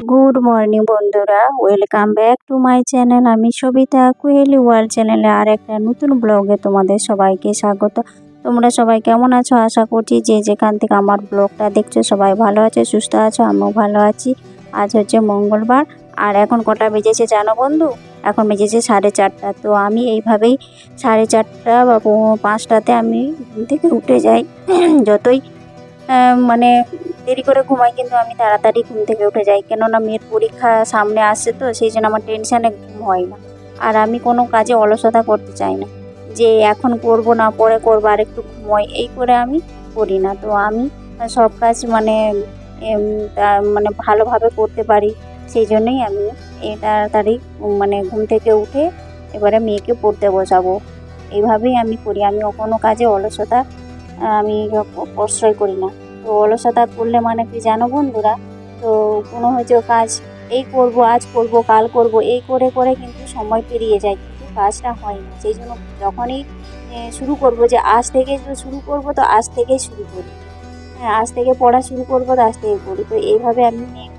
Good morning বন্ধুরা, welcome back to my channel. আমি সবিতা কুহেলি world চ্যানেলে আর একটা নতুন ব্লগে তোমাদের সবাইকে স্বাগত। তোমরা সবাই কেমন আছো? আশা করছি যে যেখান থেকে আমার ব্লগটা দেখছো সবাই ভালো আছে, সুস্থ আছো, আমিও ভালো আছি। আজ হচ্ছে মঙ্গলবার, আর এখন কটা বেজেছে জানো বন্ধু? এখন বেজেছে 4:30। তো আমি এইভাবেই 4:30 বা 5টাতে আমি ঘুম থেকে উঠে যাই। যতই মানে দেরি করে ঘুমাই, কিন্তু আমি তাড়াতাড়ি ঘুম থেকে উঠে যাই, কেননা মেয়ের পরীক্ষা সামনে আসছে, তো সেই জন্য আমার টেনশানে ঘুম হয় না। আর আমি কোনো কাজে অলসতা করতে চাই না, যে এখন করব না পরে করবো আর একটু ঘুমোই, এই করে আমি করি না। তো আমি সব কাজ মানে ভালোভাবে করতে পারি, সেই জন্যই আমি এই তাড়াতাড়ি মানে ঘুম থেকে উঠে এবারে মেয়েকে পড়তে বসাবো, এইভাবেই আমি করি। আমি কোনো কাজে অলসতা আমি প্রশ্রয় করি না। তো অলসতা করলে মানে কি জানো বন্ধুরা, তো কোনো হয়তো কাজ এই করব, আজ করব, কাল করব, এই করে করে কিন্তু সময় পেরিয়ে যায়, কিন্তু কাজটা হয় না। সেই জন্য যখনই শুরু করব যে আজ থেকে শুরু করব, তো আজ থেকেই শুরু করি। হ্যাঁ, আজ থেকে পড়া শুরু করবো, তো আজ থেকে করি। তো এইভাবে আমি মেয়ে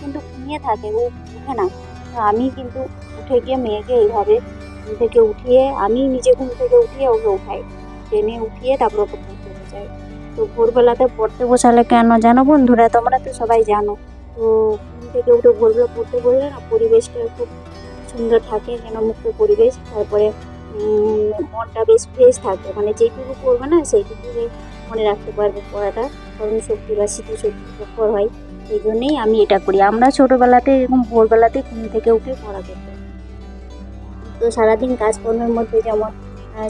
কিন্তু ঘুমিয়ে থাকে, ও উঠে না। তো আমি কিন্তু উঠে গিয়ে মেয়েকে এইভাবে ঘুম থেকে উঠিয়ে, আমি নিজে ঘুম থেকে উঠিয়ে ওকে উঠাই, টেনে উঠিয়ে তারপর ওকে পড়তে বসাই। তো ভোরবেলাতে পড়তে বসালে কেন জানো বন্ধুরা? তোমরা তো সবাই জানো। তো ঘুম থেকে উঠে ভোরবেলা পড়তে বসলে না, পরিবেশটা খুব সুন্দর থাকে, যেন মুক্ত পরিবেশ। তারপরে মনটা বেশ ফ্রেশ থাকে, মানে যেটুকু পড়বে না সেইটুকু মনে রাখতে পারবে পড়াটা, স্মরণ শক্তি বা স্মৃতিশক্তি প্রখর হয়। এই জন্যেই আমি এটা করি। আমরা ছোটোবেলাতে এরকম ভোরবেলাতে ঘুম থেকে উঠে পড়া করতাম। তো সারাদিন কাজকর্মের মধ্যে যেমন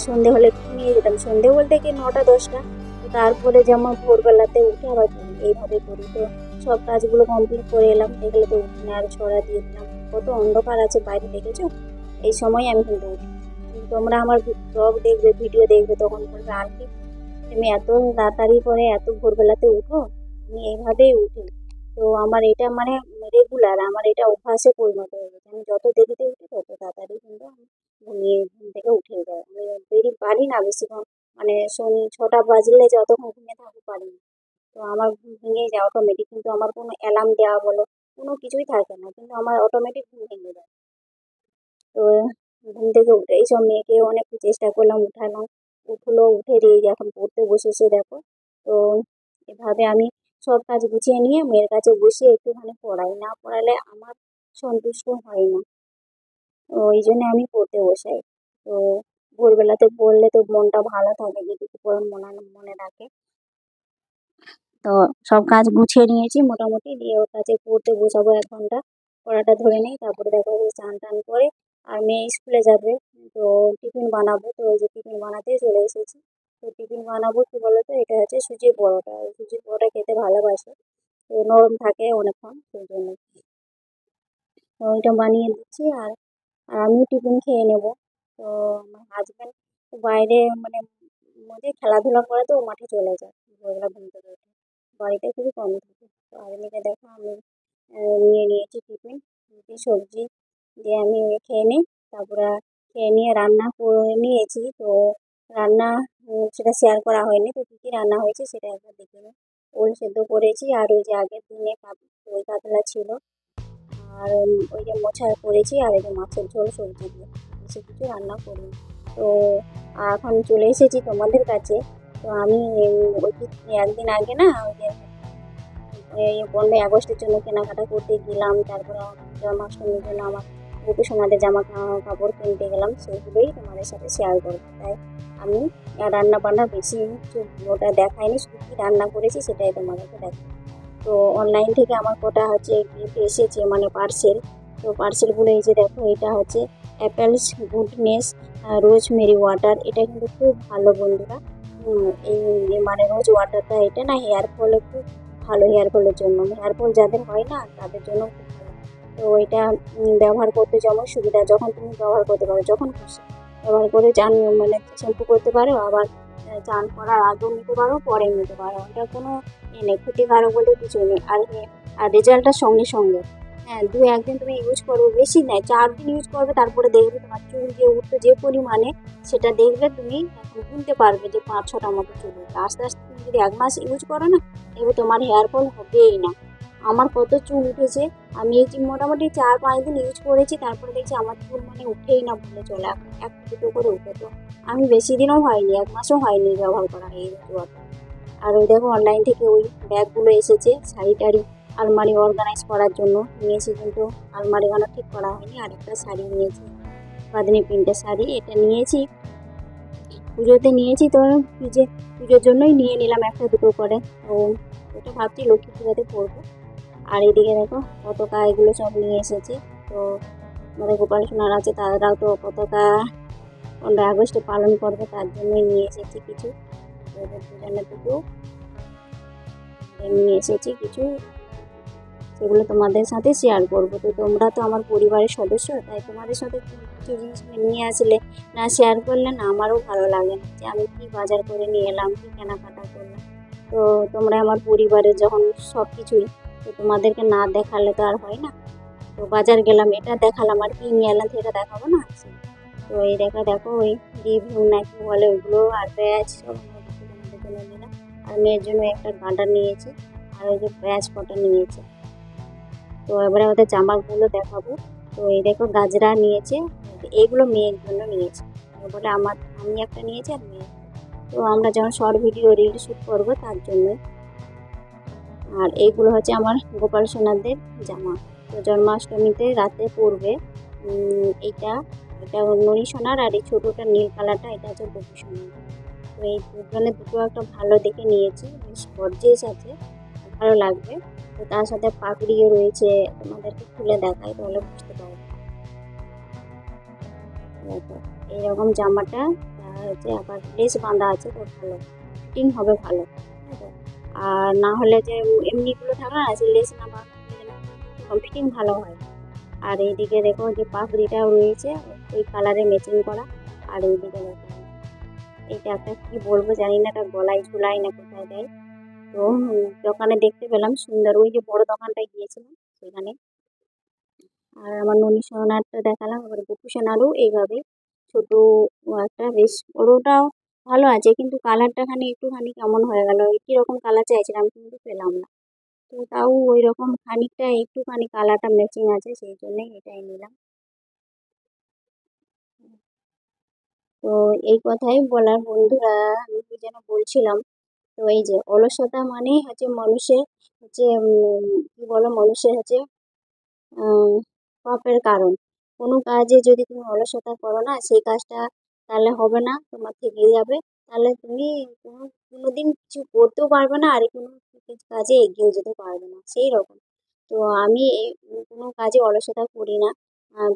সন্ধে হলে ঘুমিয়ে যেতাম, সন্ধে বলতে কি 9টা-10টা। তো তারপরে যেমন ভোরবেলাতে উঠে আবার পড়ি, এইভাবে করি। তো সব কাজগুলো কমপ্লিট করে এলাম, দেখলে তো উঠোনে আর ছড়া দিয়ে দিলাম, কত অন্ধকার আছে বাইরে, দেখেছো? এই সময় আমি কিন্তু উঠি। তোমরা আমার ব্লগ দেখবে, ভিডিও দেখবে, তখন বলবে আর কি তুমি এত তাড়াতাড়ি করে এত ভোরবেলাতে উঠো। আমি এইভাবেই উঠি। তো আমার এটা মানে রেগুলার, আমার এটা অভ্যাসে পরিণত হয়ে গেছে। আমি যত দেরিতে উঠি তত তাড়াতাড়ি কিন্তু আমি ঘুম থেকে উঠে যাই। আমি দেরি পারি না বেশিক্ষণ, মানে 6টা বাজলে যতক্ষণ ঘুমিয়ে থাকতে পারি না। তো আমার ঘুম ভেঙে যায় অটোমেটিক, কিন্তু আমার কোনো অ্যালার্ম দেওয়া বলো কোনো কিছুই থাকে না, কিন্তু আমার অটোমেটিক ঘুম ভেঙে যায়। তো ঘুম থেকে উঠে এইসব মেয়েকে অনেক চেষ্টা করলাম, উঠালাম, উঠলো, উঠে দিয়ে এখন পড়তে বসেছে দেখো। তো এভাবে আমি সব কাজ গুছিয়ে নিয়ে মেয়ের কাছে বসিয়ে একটুখানি পড়াই, না পড়ালে আমার সন্তুষ্ট হয় না। তো ওই জন্য আমি পড়তে বসাই। তো ভোরবেলাতে পড়লে তো মনটা ভালো থাকে, যেটুকু পড়ে মনে মনে রাখে। তো সব কাজ গুছিয়ে নিয়েছি মোটামুটি, দিয়ে ওর কাছে পড়তে বসাবো 1 ঘন্টা। পড়াটা ধরে নেই, তারপরে দেখো যে চান টান করে আর মেয়ে স্কুলে যাবে। তো টিফিন বানাবো, তো ওই যে টিফিন বানাতে চলে এসেছি। তো টিফিন বানাবো কি বলতো, এটা হচ্ছে সুজির পরোটা। সুজির পরোটা খেতে ভালোবাসে, তো নরম থাকে অনেকক্ষণ, সেই জন্য তো ওইটা বানিয়ে দিচ্ছি। আর আর আমিও টিফিন খেয়ে নেবো। তো আমার হাজব্যান্ড বাইরে মানে মধ্যে খেলাধুলা করে, তো মাঠে চলে যায় ভোরবেলা ঘুম থেকে উঠে, বাড়িতে খুবই কম থাকে। তো আর এদিকে দেখো আমি নিয়ে নিয়েছি টিফিন, রুটি সবজি দিয়ে আমি খেয়ে নিই। তারপরে খেয়ে নিয়ে রান্না করে নিয়েছি। তো রান্না সেটা শেয়ার করা হয়নি। তো কী কী রান্না হয়েছে সেটা একবার দেখে নিই। ওল সেদ্ধ করেছি, আর ওই যে আগের দিনে ওই কাতলা ছিল, আর ওই যে মোছা করেছি, আর এই যে মাছের ঝোল সবজি দিয়ে, বেশি কিছু রান্না করিনি। তো এখন চলে এসেছি তোমাদের কাছে। তো আমি ওই যে একদিন আগে না, ওই যে এই 15ই আগস্টের জন্য কেনাকাটা করতে গেলাম, তারপরে জন্মাষ্টমীর জন্য আমার গোপী সোনাদের জামা কাপড় কিনতে গেলাম, সেগুলোই তোমাদের সাথে শেয়ার করবো। তাই আমি রান্না বান্না বেশি ওটা দেখাইনি, শুধু কী রান্না করেছি সেটাই তোমাদেরকে দেখাই। তো অনলাইন থেকে আমার কটা হচ্ছে গিফট এসেছে, মানে পার্সেল। তো পার্সেলগুলো এই যে দেখো, এটা হচ্ছে অ্যাপেলস গুডনেস রোজমেরি ওয়াটার। এটা কিন্তু খুব ভালো বন্ধুরা। এই মানে রোজ ওয়াটারটা, এটা না হেয়ার ফলে খুব ভালো, হেয়ার ফলের জন্য, হেয়ার ফল যাদের হয় না তাদের জন্য খুব ভালো। তো এটা ব্যবহার করতে যেমন সুবিধা, যখন তুমি ব্যবহার করতে পারো, যখন খুশি ব্যবহার করে চান, মানে শ্যাম্পু করতে পারো, আবার চান করার আগেও নিতে পারো, পরে নিতে পারো, এটা কোনো নেই, ক্ষতিকারক বলে কিছু নেই। আর রেজাল্টটা সঙ্গে সঙ্গে। হ্যাঁ, 2-1 দিন তুমি ইউজ করবে, বেশি নেয়, 4 দিন ইউজ করবে, তারপরে দেখবে তোমার চুল যে উঠতো যে পরিমাণে, সেটা দেখবে তুমি এখন গুনতে পারবে যে 5-6টার মতো চুল উঠবে। আস্তে আস্তে তুমি যদি 1 মাস ইউজ করো না, দেখবে তোমার হেয়ার ফল হবেই না। আমার কত চুল উঠেছে। আমি এই যে মোটামুটি 4-5 দিন ইউজ করেছি, তারপরে দেখছি আমার চুল মানে উঠেই না বলে চলে, একটা দুটো করে উঠে। তো আমি বেশি দিনও হয়নি, 1 মাসও হয়নি ব্যবহার করা এই ওয়াটার। আর ওই দেখো অনলাইন থেকে ওই ব্যাগগুলো এসেছে, শাড়ি টাড়ি আলমারি অর্গানাইজ করার জন্য নিয়েছি, কিন্তু আলমারিগুলো ঠিক করা হয়নি। আর একটা শাড়ি নিয়েছি, বাঁধনি প্রিন্টের শাড়ি, এটা নিয়েছি পুজোতে নিয়েছি। তো পুজোর জন্যই নিয়ে নিলাম একটা দুটো করে। তো ওটা ভাবছি লক্ষ্মী পুজোতে পরবো। আর এদিকে দেখো পতাকা এগুলো সব নিয়ে এসেছে। তো আমাদের গোপাল সোনার আছে, তারাও তো পতাকা 15 আগস্টে পালন করবে, তার জন্যই নিয়ে এসেছি কিছু। ওদের দুজনে দুটো নিয়ে এসেছি কিছু, সেগুলো তোমাদের সাথে শেয়ার করবো। তো তোমরা তো আমার পরিবারের সদস্য, তাই তোমাদের সাথে কিছু জিনিস নিয়ে আসলে না শেয়ার করলে না আমারও ভালো লাগে না, যে আমি কি বাজার করে নিয়ে এলাম, কি কেনাকাটা করলাম। তো তোমরা আমার পরিবারের যখন সব কিছুই, তো তোমাদেরকে না দেখালে তো আর হয় না। তো বাজার গেলাম, এটা দেখালাম, আর কি নিয়ে এলাম সেটা দেখাবো না। তো এই দেখো ওই রিভিউ নাকি বলে ওইগুলো, আর ব্যাচ সব আমাদের জন্য নিলাম। আর মেয়ের জন্য একটা গার্ডার নিয়েছি, আর ওই যে ব্যাচ কটা নিয়েছে। তো এবারে ওদের জামাগুলো দেখাবো। তো এই দেখো গাজরা নিয়েছে, এইগুলো মেয়ের জন্য নিয়েছে, বলে আমি একটা নিয়েছি আর মেয়ে। তো আমরা যখন শর্ট ভিডিও রিল শ্যুট করবো তার জন্য। আর এইগুলো হচ্ছে আমার গোপাল সোনাদের জামা, তো জন্মাষ্টমীতে রাতে পরবে। এটা এটা ননী সোনার, আর এই ছোটোটা নীল কালারটা এটা হচ্ছে গোপী সোনার। তো এই দুজনের দুটো একটা ভালো দেখে নিয়েছি, বেশ গর্জিয়াস আছে, ভালো লাগবে। তো তার সাথে পাগড়িও রয়েছে, তোমাদেরকে খুলে দেখাই তাহলে বুঝতে পারবে। দেখো এইরকম জামাটা হচ্ছে, আবার লেস বাঁধা আছে, তো ভালো ফিটিং হবে ভালো। আর না হলে যে এমনিগুলো থাকে না, যে লেস না বাঁধা ফিটিং ভালো হয়। আর এইদিকে দেখো যে পাগড়িটাও রয়েছে ওই কালারে ম্যাচিং করা। আর এইদিকে দেখো এইটা একটা কি বলবো জানি না, এটা গলায় ঝুলাই না কোথায় দেয়। তো দোকানে দেখতে পেলাম সুন্দর, ওই যে বড় দোকানটায় গিয়েছিলাম সেখানে। আর আমার ননী সোনারটা দেখালাম, আবার গোপী সোনারও এইভাবে ছোট একটা বেশ বড়টাও ভালো আছে, কিন্তু কালারটা একটুখানি কেমন হয়ে গেল, কীরকম কালার চাইছিলাম কিন্তু পেলাম না। তো তাও ওই রকম খানিকটা একটুখানি কালারটা ম্যাচিং আছে, সেই জন্যই এটাই নিলাম। তো এই কথাই বলার বন্ধুরা, আমি কি যেন বলছিলাম। তো এই যে অলসতা মানেই হচ্ছে মানুষের হচ্ছে কি বলো, মানুষের হচ্ছে পাপের কারণ। কোনো কাজে যদি তুমি অলসতা করো না, সেই কাজটা তাহলে হবে না, তোমার থেকে যাবে। তাহলে তুমি কোনোদিন কিছু করতেও পারবে না, আর কোনো কাজে এগিয়েও যেতে পারবে না, সেই রকম। তো আমি কোনো কাজে অলসতা করি না।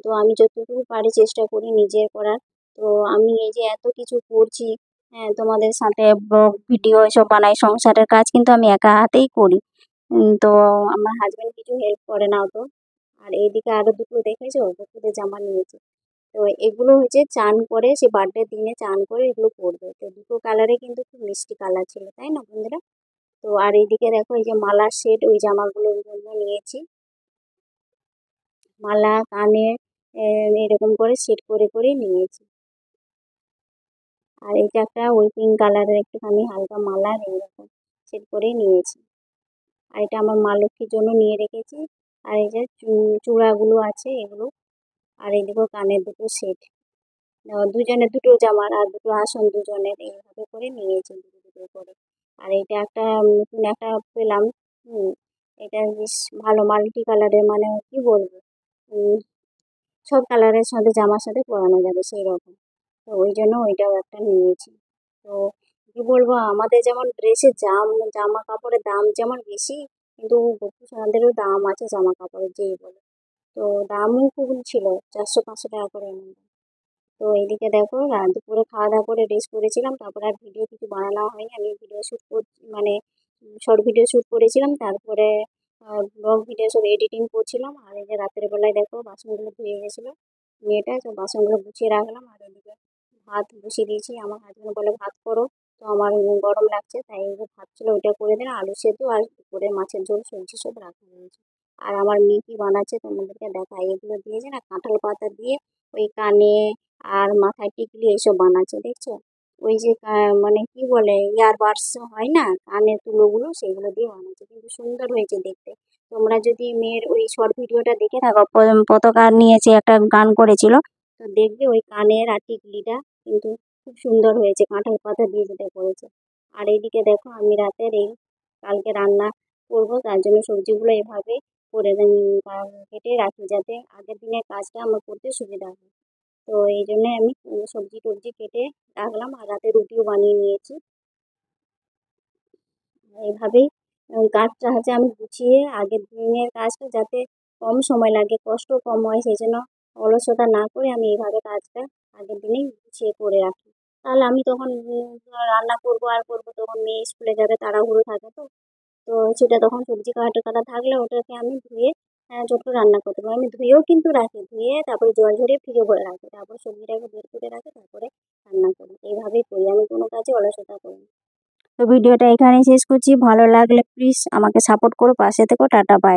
তো আমি যতটুকু পারি চেষ্টা করি নিজের করার। তো আমি এই যে এত কিছু করছি, হ্যাঁ তোমাদের সাথে ব্লগ ভিডিও এসব বানাই, সংসারের কাজ কিন্তু আমি একা হাতেই করি। তো আমার হাজব্যান্ড কিছু হেল্প করে না অত। আর এইদিকে আরো দুটো দেখেছো, দুটো জামা নিয়েছে। তো এগুলো হচ্ছে চান করে, সে বার্থডে দিনে চান করে এগুলো পরবে। তো দুটো কালারে কিন্তু খুব মিষ্টি কালার ছিল, তাই না বন্ধুরা? তো আর এইদিকে দেখো এই যে মালার সেট, ওই জামাগুলোর জন্য নিয়েছি। মালা কানে এরকম করে সেট করে করে নিয়েছি। আর এটা একটা ওই পিঙ্ক কালারের একটুখানি হালকা মালার এইরকম সেট করে নিয়েছি। আর এটা আমার মা লক্ষ্মীর জন্য নিয়ে রেখেছি। আর এই যে চূড়াগুলো আছে এগুলো। আর এইদিকেও কানের দুটো সেট, দুজনের দুটো জামার আর দুটো আসন দুজনের, এইভাবে করে নিয়েছি দুটো দুটো করে। আর এটা একটা নতুন একটা পেলাম। এটা বেশ ভালো মাল্টি কালারের, মানে কি বলবো, উম, সব কালারের সাথে জামার সাথে পরানো যাবে সেই রকম। তো ওই জন্য ওইটাও একটা নিয়েছি। তো কি বলবো, আমাদের যেমন ড্রেসের জামা কাপড়ের দাম যেমন বেশি, কিন্তু গোপুসোনাদেরও দাম আছে জামা কাপড়ের, যেই বলে। তো দামও খুব ছিল, 400-500 টাকা করে এমন। তো এইদিকে দেখো দুপুরে খাওয়া দাওয়া করে রেস্ট করেছিলাম, তারপরে আর ভিডিও কিছু বানানো হয়নি। আমি ভিডিও শ্যুট মানে শর্ট ভিডিও শ্যুট করেছিলাম, তারপরে ব্লগ ভিডিও সব এডিটিং করছিলাম। আর এই যে রাতের বেলায় দেখো বাসনগুলো ধুয়ে গেছিলো মেয়েটা, তো বাসনগুলো গুছিয়ে রাখলাম। আর এদিকে ভাত বসিয়ে দিয়েছি, আমার হাজব্যান্ড বলে ভাত করো, তো আমার গরম লাগছে, তাই এই যে ভাত ছিল ওইটা করে দিলাম, আলু সেদ্ধ আর করে মাছের ঝোল সবজি সব রাখা হয়েছে। আর আমার মেয়ে কি বানাচ্ছে তোমাদেরকে দেখাই, এগুলো দিয়েছে না কাঁঠাল পাতা দিয়ে ওই কানে আর মাথায় টিকলি এইসব বানাচ্ছে, দেখছো? ওই যে মানে কি বলে ইয়ারবাডস হয় না, কানের তুলোগুলো, সেগুলো দিয়ে বানিয়েছে, কিন্তু সুন্দর হয়েছে দেখতে। তোমরা যদি মেয়ের ওই শর্ট ভিডিওটা দেখে থাকো, পতাকা নিয়েছে একটা গান করেছিল, তো দেখবে ওই কানের আর টিকলিটা কিন্তু খুব সুন্দর হয়েছে, কাঁঠাল পাতা দিয়ে যেটা করেছে। আর এইদিকে দেখো আমি রাতের এই কালকে রান্না করব, তার জন্য সবজিগুলো এভাবে করে কেটে রাখি, যাতে আগের দিনের কাজটা আমার করতে সুবিধা হয়। তো এই জন্যে আমি সবজি টবজি কেটে রাখলাম, আর রাতে রুটিও বানিয়ে নিয়েছি। এইভাবেই কাজটা হচ্ছে আমি গুছিয়ে আগের দিনের কাজটা যাতে কম সময় লাগে, কষ্ট কম হয়, সেই জন্য অলসতা না করে আমি এইভাবে কাজটা আগের দিনেই গুছিয়ে করে রাখি। তাহলে আমি তখন রান্না করব আর করব, তখন মেয়ে স্কুলে যাবে, তাড়াহুড়ো থাকে তো। তো সেটা তখন সবজি কাটা কাটা থাকলে ওটাকে আমি ধুয়ে চট করে রান্না করতে পারি। আমি ধুয়েও কিন্তু রাখি, ধুয়ে তারপরে জল ঝরিয়ে ফ্রিজে ভরে রাখি, তারপরে সবজিটাকে বের করে রাখি, তারপরে রান্না করি। এইভাবেই করি, আমি কোনো কাজে অলসতা করি না। তো ভিডিওটা এখানেই শেষ করছি। ভালো লাগলে প্লিজ আমাকে সাপোর্ট করো, পাশে থেকো। Tata, by.